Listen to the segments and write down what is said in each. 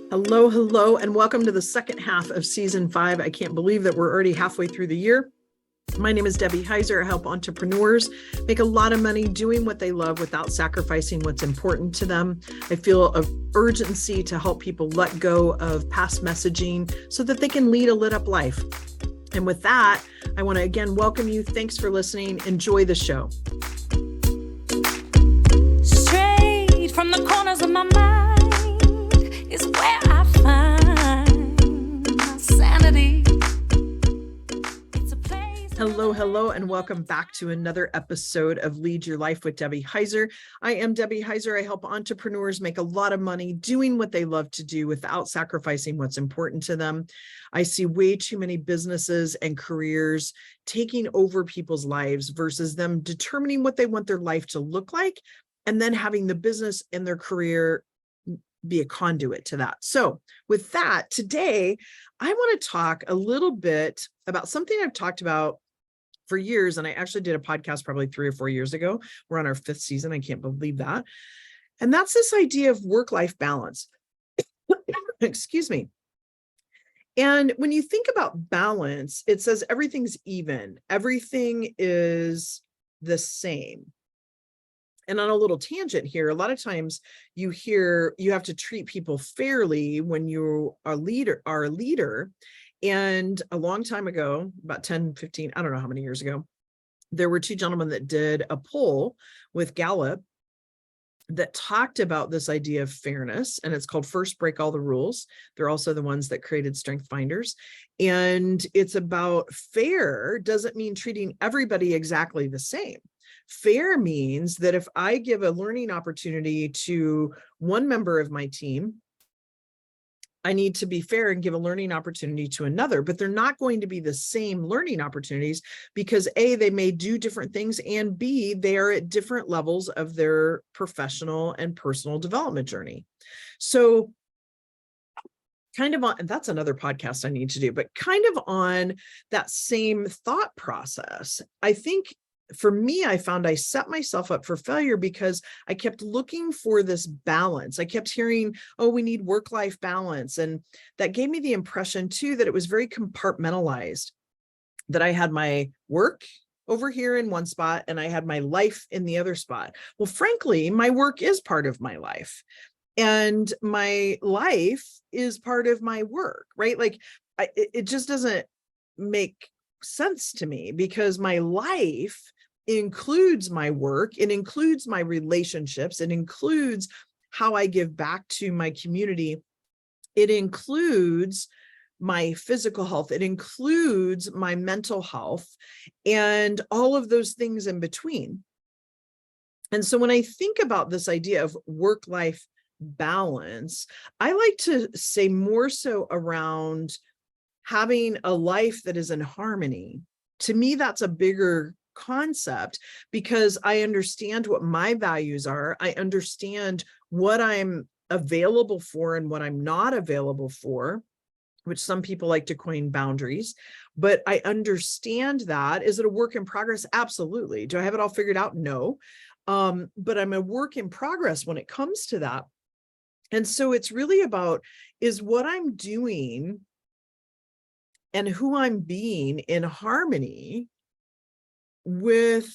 Hello, hello, and welcome to the second half of season 5. I can't believe that we're already halfway through the year. My name is Debbie Heiser. I help entrepreneurs make a lot of money doing what they love without sacrificing what's important to them. I feel an urgency to help people let go of past messaging so that they can lead a lit up life. And with that, I want to again welcome you. Thanks for listening. Enjoy the show. Straight from the corners of my mind is where I find my sanity. Hello, and welcome back to another episode of Lead Your Life with Debbie Heiser. I am Debbie Heiser. I help entrepreneurs make a lot of money doing what they love to do without sacrificing what's important to them. I see way too many businesses and careers taking over people's lives versus them determining what they want their life to look like and then having the business and their career be a conduit to that. So with that, today, I want to talk a little bit about something I've talked about for years. And I actually did a podcast probably 3 or 4 years ago. We're on our 5th season. I can't believe that. And that's this idea of work-life balance. Excuse me. And when you think about balance, it says everything's even. Everything is the same. And on a little tangent here, a lot of times you hear you have to treat people fairly when you are a leader. And a long time ago, about 10, 15, I don't know how many years ago, there were 2 gentlemen that did a poll with Gallup that talked about this idea of fairness, and it's called First Break All the Rules. They're also the ones that created Strength Finders. And it's about fair doesn't mean treating everybody exactly the same. Fair means that if I give a learning opportunity to one member of my team, I need to be fair and give a learning opportunity to another, but they're not going to be the same learning opportunities because A, they may do different things, and B, they are at different levels of their professional and personal development journey. So kind of on, and that's another podcast I need to do, but kind of on that same thought process, I think for me, I found I set myself up for failure because I kept looking for this balance. I kept hearing, oh, we need work-life balance. And that gave me the impression too, that it was very compartmentalized, that I had my work over here in one spot and I had my life in the other spot. Well, frankly, my work is part of my life and my life is part of my work, right? Like it just doesn't make sense to me because my life includes my work, it includes my relationships, it includes how I give back to my community, it includes my physical health, it includes my mental health, and all of those things in between. And so when I think about this idea of work-life balance, I like to say more so around having a life that is in harmony. To me, that's a bigger concept because I understand what my values are. I understand what I'm available for and what I'm not available for, which some people like to coin boundaries, but I understand that. Is it a work in progress? Absolutely. Do I have it all figured out? No. But I'm a work in progress when it comes to that. And so it's really about, is what I'm doing and who I'm being in harmony with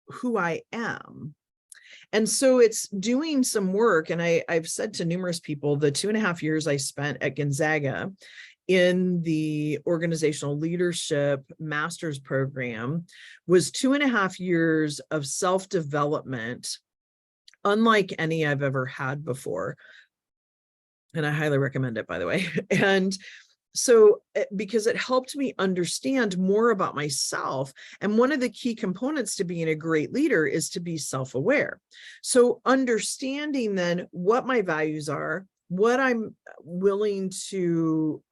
who I am. And so it's doing some work. And I've said to numerous people, the 2.5 years I spent at Gonzaga in the organizational leadership master's program was 2.5 years of self-development, unlike any I've ever had before. And I highly recommend it, by the way. And so, because it helped me understand more about myself. And one of the key components to being a great leader is to be self-aware. So understanding then what my values are, what I'm willing to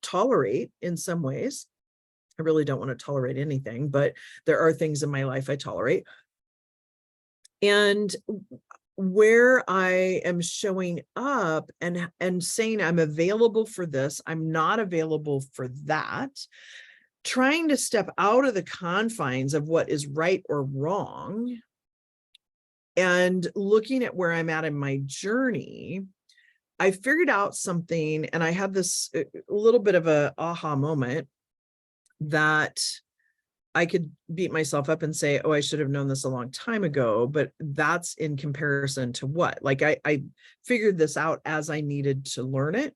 tolerate in some ways. I really don't want to tolerate anything, but there are things in my life I tolerate. And where I am showing up and saying I'm available for this, I'm not available for that, trying to step out of the confines of what is right or wrong and looking at where I'm at in my journey I figured out something, and I had this a little bit of a aha moment that I could beat myself up and say, oh, I should have known this a long time ago, but that's in comparison to what? Like I figured this out as I needed to learn it.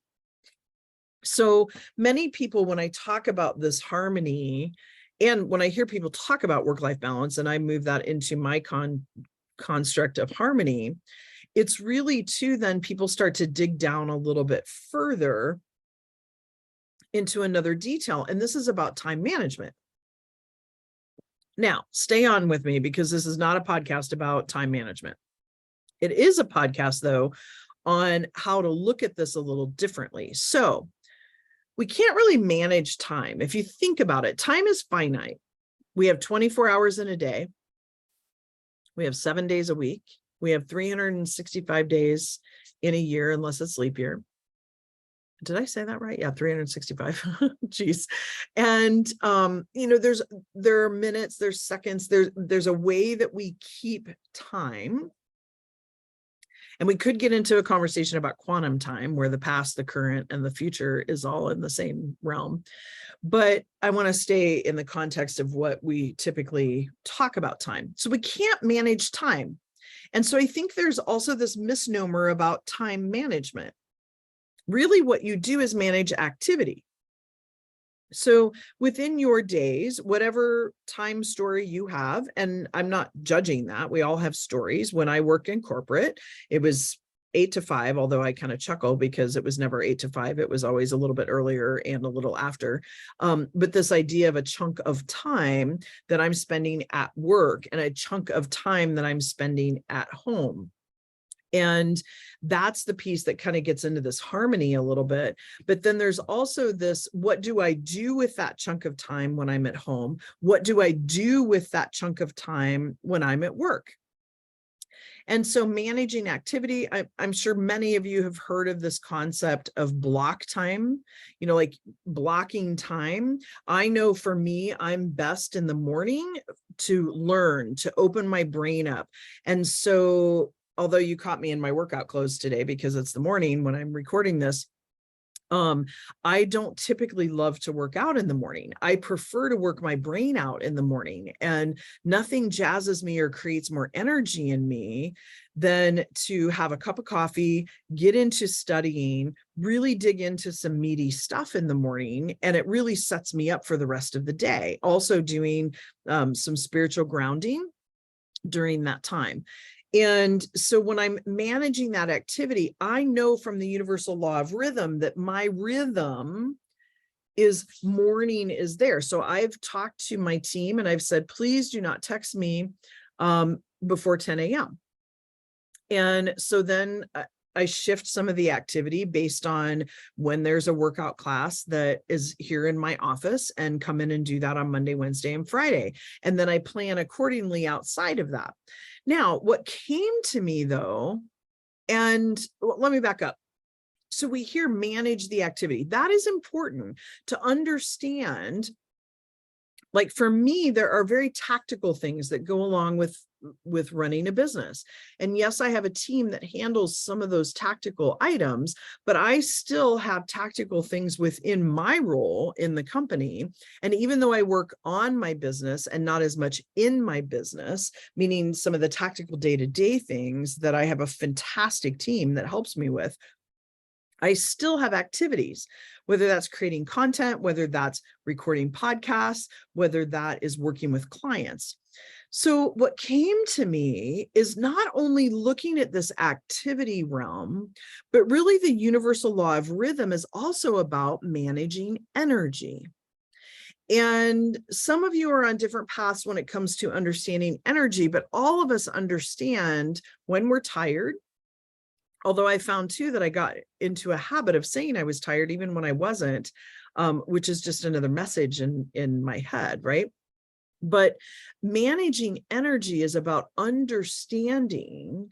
So many people, when I talk about this harmony, and when I hear people talk about work-life balance, and I move that into my construct of harmony, it's really too, then people start to dig down a little bit further into another detail. And this is about time management. Now, stay on with me, because this is not a podcast about time management. It is a podcast, though, on how to look at this a little differently. So we can't really manage time. If you think about it, time is finite. We have 24 hours in a day. We have 7 days a week. We have 365 days in a year, unless it's leap year. Did I say that right? Yeah, 365. Jeez. And there are minutes, there's seconds, there's a way that we keep time. And we could get into a conversation about quantum time, where the past, the current, and the future is all in the same realm. But I want to stay in the context of what we typically talk about time. So we can't manage time. And so I think there's also this misnomer about time management. Really, what you do is manage activity. So within your days, whatever time story you have, and I'm not judging that, we all have stories. When I worked in corporate, it was 8 to 5, although I kind of chuckle because it was never 8 to 5. It was always a little bit earlier and a little after. But this idea of a chunk of time that I'm spending at work and a chunk of time that I'm spending at home. And that's the piece that kind of gets into this harmony a little bit. But then there's also this, what do I do with that chunk of time when I'm at home? What do I do with that chunk of time when I'm at work? And so managing activity, I'm sure many of you have heard of this concept of block time, like blocking time. I know for me, I'm best in the morning to learn, to open my brain up. And so although you caught me in my workout clothes today because it's the morning when I'm recording this, I don't typically love to work out in the morning. I prefer to work my brain out in the morning, and nothing jazzes me or creates more energy in me than to have a cup of coffee, get into studying, really dig into some meaty stuff in the morning, and it really sets me up for the rest of the day. Also doing some spiritual grounding during that time. And so when I'm managing that activity, I know from the universal law of rhythm that my rhythm is morning is there. So I've talked to my team and I've said, please do not text me before 10 a.m. And so then I shift some of the activity based on when there's a workout class that is here in my office, and come in and do that on Monday, Wednesday, and Friday. And then I plan accordingly outside of that. Now, what came to me though, and let me back up. So we hear manage the activity. That is important to understand. Like for me, there are very tactical things that go along with running a business. And yes, I have a team that handles some of those tactical items, but I still have tactical things within my role in the company. And even though I work on my business and not as much in my business, meaning some of the tactical day-to-day things that I have a fantastic team that helps me with, I still have activities, whether that's creating content, whether that's recording podcasts, whether that is working with clients. So what came to me is not only looking at this activity realm, but really the universal law of rhythm is also about managing energy. And some of you are on different paths when it comes to understanding energy, but all of us understand when we're tired. Although I found too that I got into a habit of saying I was tired even when I wasn't, which is just another message in my head, right? But managing energy is about understanding,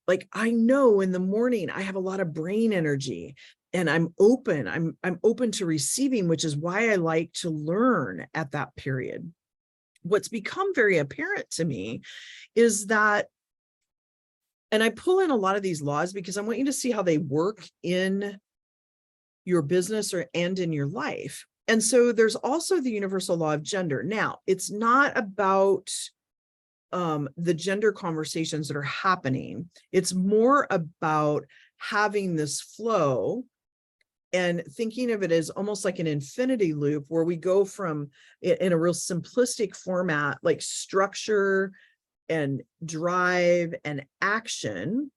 like I know in the morning I have a lot of brain energy and I'm open to receiving, which is why I like to learn at that period. What's become very apparent to me is that, And I pull in a lot of these laws because I want you to see how they work in your business and in your life. And so there's also the universal law of gender. Now, it's not about the gender conversations that are happening. It's more about having this flow and thinking of it as almost like an infinity loop where we go from, in a real simplistic format, like structure and drive and action,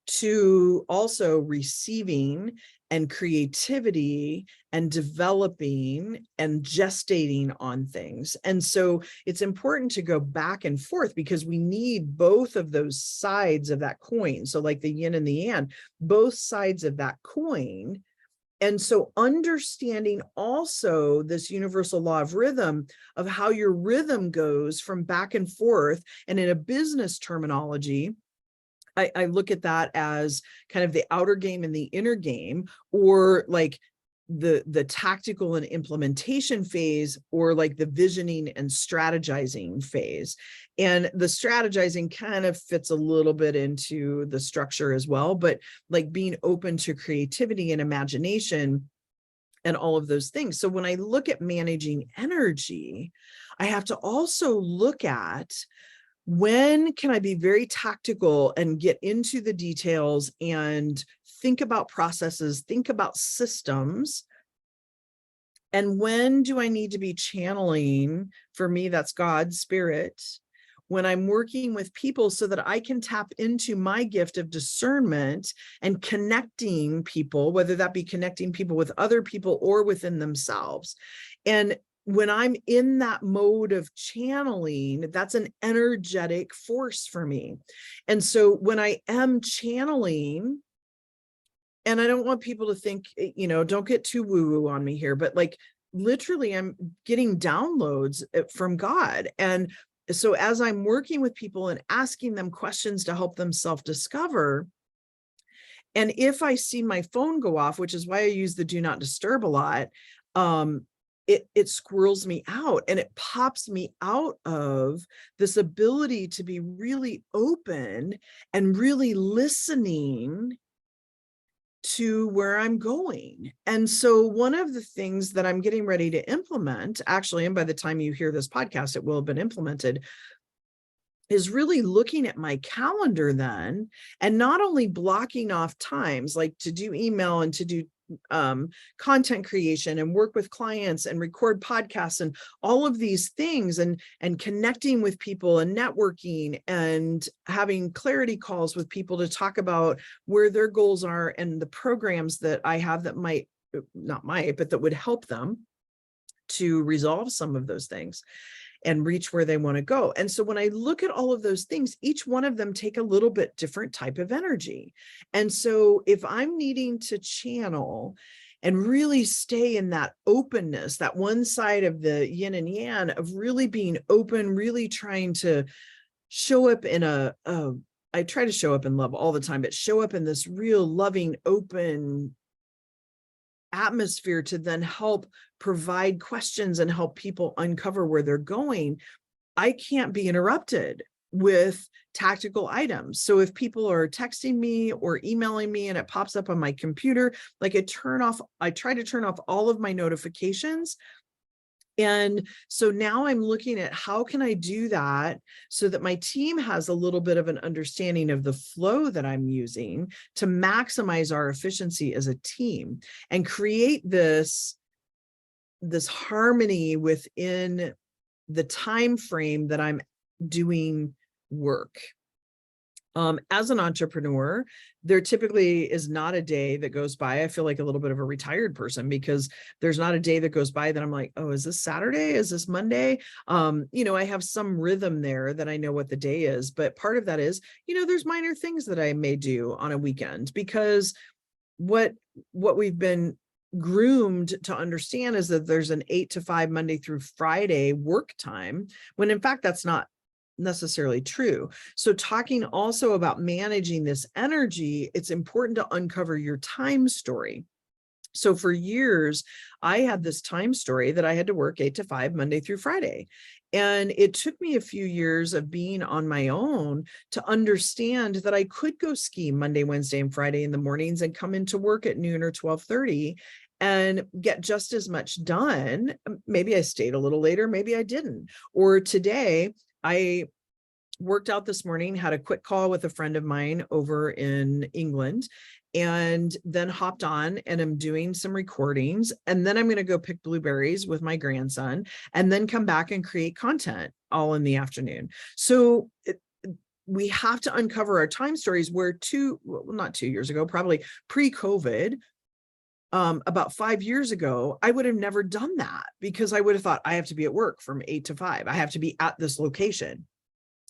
to also receiving and creativity and developing and gestating on things. And so it's important to go back and forth because we need both of those sides of that coin. So like the yin and the yang, both sides of that coin. And so understanding also this universal law of rhythm, of how your rhythm goes from back and forth. And in a business terminology, I look at that as kind of the outer game and the inner game, or like the tactical and implementation phase, or like the visioning and strategizing phase. And the strategizing kind of fits a little bit into the structure as well, but like being open to creativity and imagination and all of those things. So when I look at managing energy, I have to also look at, when can I be very tactical and get into the details and think about processes, think about systems? And when do I need to be channeling? For me, that's God's spirit. When I'm working with people so that I can tap into my gift of discernment and connecting people, whether that be connecting people with other people or within themselves. And when I'm in that mode of channeling, that's an energetic force for me. And so when I am channeling, and I don't want people to think, don't get too woo-woo on me here, but like literally I'm getting downloads from God. And so as I'm working with people and asking them questions to help them self-discover, and if I see my phone go off, which is why I use the do not disturb a lot, it squirrels me out, and it pops me out of this ability to be really open and really listening to where I'm going. And so one of the things that I'm getting ready to implement, actually, and by the time you hear this podcast, it will have been implemented, is really looking at my calendar then, and not only blocking off times like to do email and to do content creation and work with clients and record podcasts and all of these things, and connecting with people and networking and having clarity calls with people to talk about where their goals are and the programs that I have that that would help them to resolve some of those things and reach where they want to go. And so when I look at all of those things, each one of them take a little bit different type of energy. And so if I'm needing to channel and really stay in that openness, that one side of the yin and yang of really being open, really trying to show up in I try to show up in love all the time, but show up in this real loving, open atmosphere to then help provide questions and help people uncover where they're going, I can't be interrupted with tactical items. So if people are texting me or emailing me and it pops up on my computer, like I try to turn off all of my notifications. And so now I'm looking at how can I do that so that my team has a little bit of an understanding of the flow that I'm using to maximize our efficiency as a team and create this harmony within the time frame that I'm doing work. As an entrepreneur, there typically is not a day that goes by. I feel like a little bit of a retired person because there's not a day that goes by that I'm like, oh, is this Saturday? Is this Monday? I have some rhythm there that I know what the day is, but part of that is, there's minor things that I may do on a weekend, because what we've been groomed to understand is that there's an 8 to 5 Monday through Friday work time, when in fact, that's not necessarily true. So talking also about managing this energy, it's important to uncover your time story. So for years, I had this time story that I had to work 8 to 5, Monday through Friday. And it took me a few years of being on my own to understand that I could go ski Monday, Wednesday, and Friday in the mornings and come into work at noon or 12:30 and get just as much done. Maybe I stayed a little later, maybe I didn't. Or today, I worked out this morning, had a quick call with a friend of mine over in England, and then hopped on and I'm doing some recordings. And then I'm going to go pick blueberries with my grandson and then come back and create content all in the afternoon. So we have to uncover our time stories where not 2 years ago, probably pre-COVID, about 5 years ago, I would have never done that because I would have thought I have to be at work from 8 to 5. I have to be at this location.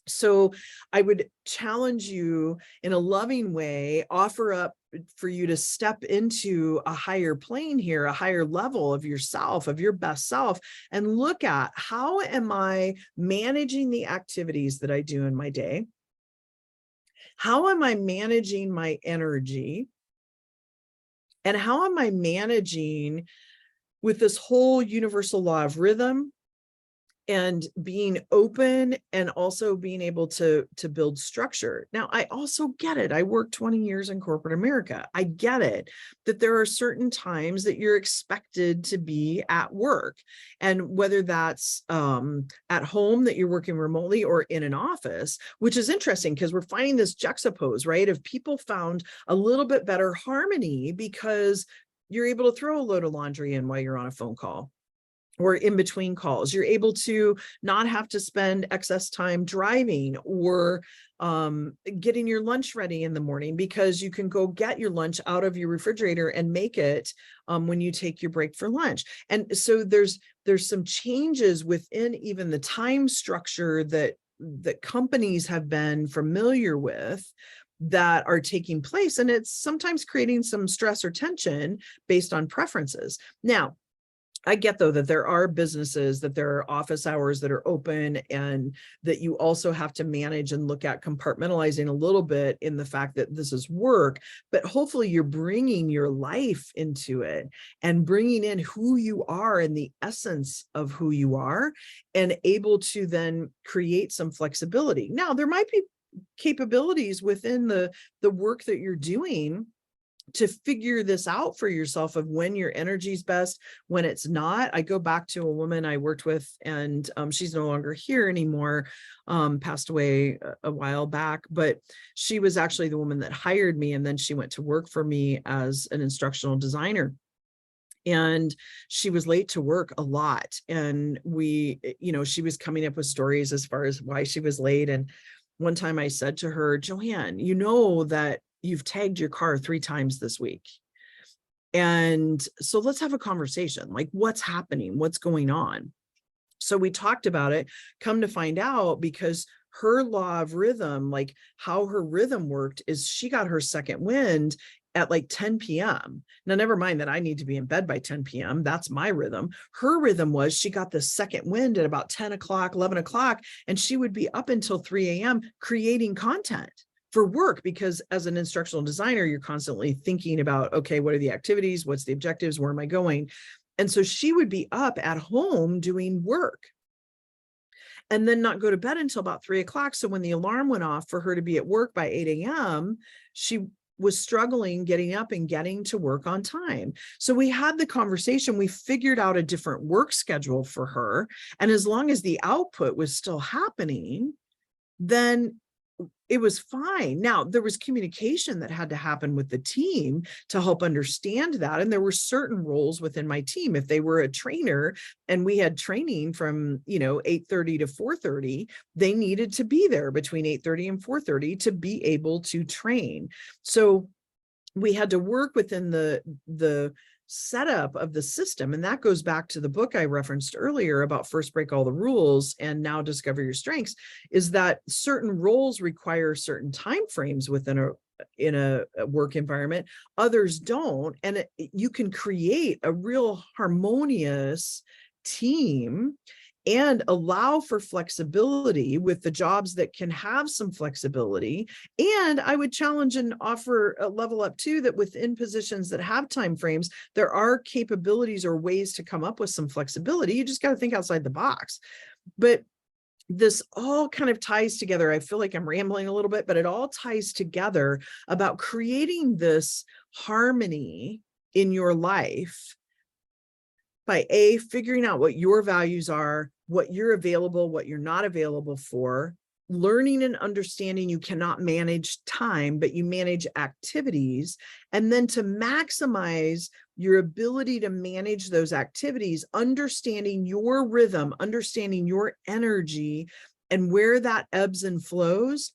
So I would challenge you in a loving way, offer up for you to step into a higher plane here, a higher level of yourself, of your best self, and look at how am I managing the activities that I do in my day? How am I managing my energy? And how am I managing with this whole universal law of rhythm and being open and also being able to build structure? Now, I also get it. I worked 20 years in corporate America. I get it that there are certain times that you're expected to be at work. And whether that's at home, that you're working remotely, or in an office, which is interesting because we're finding this juxtapose, right? Of people found a little bit better harmony because you're able to throw a load of laundry in while you're on a phone call or in between calls. You're able to not have to spend excess time driving or getting your lunch ready in the morning because you can go get your lunch out of your refrigerator and make it when you take your break for lunch. And so there's some changes within even the time structure that companies have been familiar with that are taking place. And it's sometimes creating some stress or tension based on preferences. Now, I get, though, that there are businesses, that there are office hours that are open, and that you also have to manage and look at compartmentalizing a little bit in the fact that this is work, but hopefully you're bringing your life into it and bringing in who you are and the essence of who you are and able to then create some flexibility. Now, there might be capabilities within the work that you're doing to figure this out for yourself of when your energy is best, when it's not. I go back to a woman I worked with, and she's no longer here anymore, passed away a while back, but she was actually the woman that hired me. And then she went to work for me as an instructional designer. And she was late to work a lot. And she was coming up with stories as far as why she was late. And one time I said to her, Joanne, you know that you've tagged your car 3 times this week. And so let's have a conversation. Like, what's happening? What's going on? So we talked about it, come to find out, because her law of rhythm, like how her rhythm worked, is she got her second wind at like 10 p.m. Now, never mind that I need to be in bed by 10 p.m. That's my rhythm. Her rhythm was she got the second wind at about 10 o'clock, 11 o'clock, and she would be up until 3 a.m. creating content for work, because as an instructional designer, you're constantly thinking about, okay, what are the activities? What's the objectives? Where am I going? And so she would be up at home doing work and then not go to bed until about 3 o'clock. So when the alarm went off for her to be at work by 8 a.m., she was struggling getting up and getting to work on time. So we had the conversation, we figured out a different work schedule for her. And as long as the output was still happening, then it was fine. Now, there was communication that had to happen with the team to help understand that. And there were certain roles within my team. If they were a trainer and we had training from, 8:30 to 4:30, they needed to be there between 8:30 and 4:30 to be able to train. So we had to work within the setup of the system. And that goes back to the book I referenced earlier about First Break All the Rules and Now Discover Your Strengths, is that certain roles require certain timeframes within a work environment. Others don't. And you can create a real harmonious team and allow for flexibility with the jobs that can have some flexibility. And I would challenge and offer a level up too, that within positions that have timeframes, there are capabilities or ways to come up with some flexibility. You just got to think outside the box. But this all kind of ties together. I feel like I'm rambling a little bit, but it all ties together about creating this harmony in your life by figuring out what your values are, what you're available, what you're not available for, learning and understanding you cannot manage time, but you manage activities, and then to maximize your ability to manage those activities, understanding your rhythm, understanding your energy and where that ebbs and flows.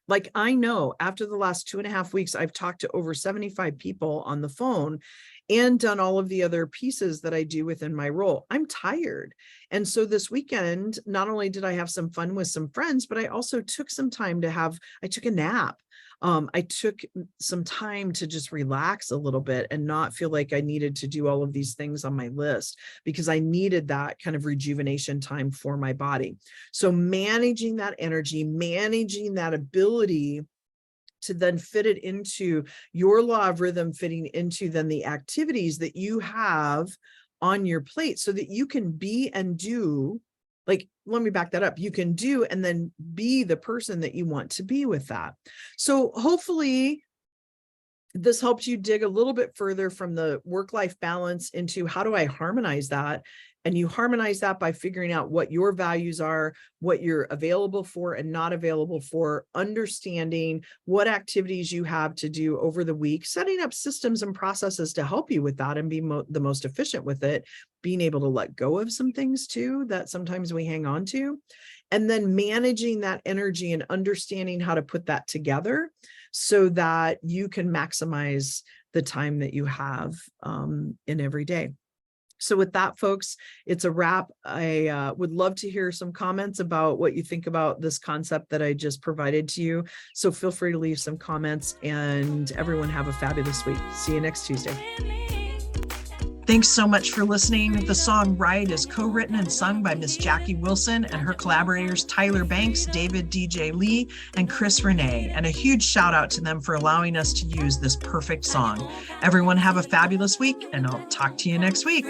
Like, I know after the last 2.5 weeks, I've talked to over 75 people on the phone and done all of the other pieces that I do within my role. I'm tired. And so this weekend, not only did I have some fun with some friends, but I also took some time I took a nap. I took some time to just relax a little bit and not feel like I needed to do all of these things on my list, because I needed that kind of rejuvenation time for my body. So managing that energy, managing that ability to then fit it into your law of rhythm, fitting into then the activities that you have on your plate, so that you can be and do, like, let me back that up. You can do and then be the person that you want to be with that. So hopefully this helps you dig a little bit further from the work-life balance into how do I harmonize that? And you harmonize that by figuring out what your values are, what you're available for and not available for, understanding what activities you have to do over the week, setting up systems and processes to help you with that and be the most efficient with it, being able to let go of some things too that sometimes we hang on to, and then managing that energy and understanding how to put that together so that you can maximize the time that you have in every day. So with that, folks, it's a wrap. I would love to hear some comments about what you think about this concept that I just provided to you. So feel free to leave some comments, and everyone have a fabulous week. See you next Tuesday. Thanks so much for listening. The song Ride is co-written and sung by Miss Jackie Wilson and her collaborators Tyler Banks, David DJ Lee, and Chris Renee. And a huge shout out to them for allowing us to use this perfect song. Everyone have a fabulous week, and I'll talk to you next week.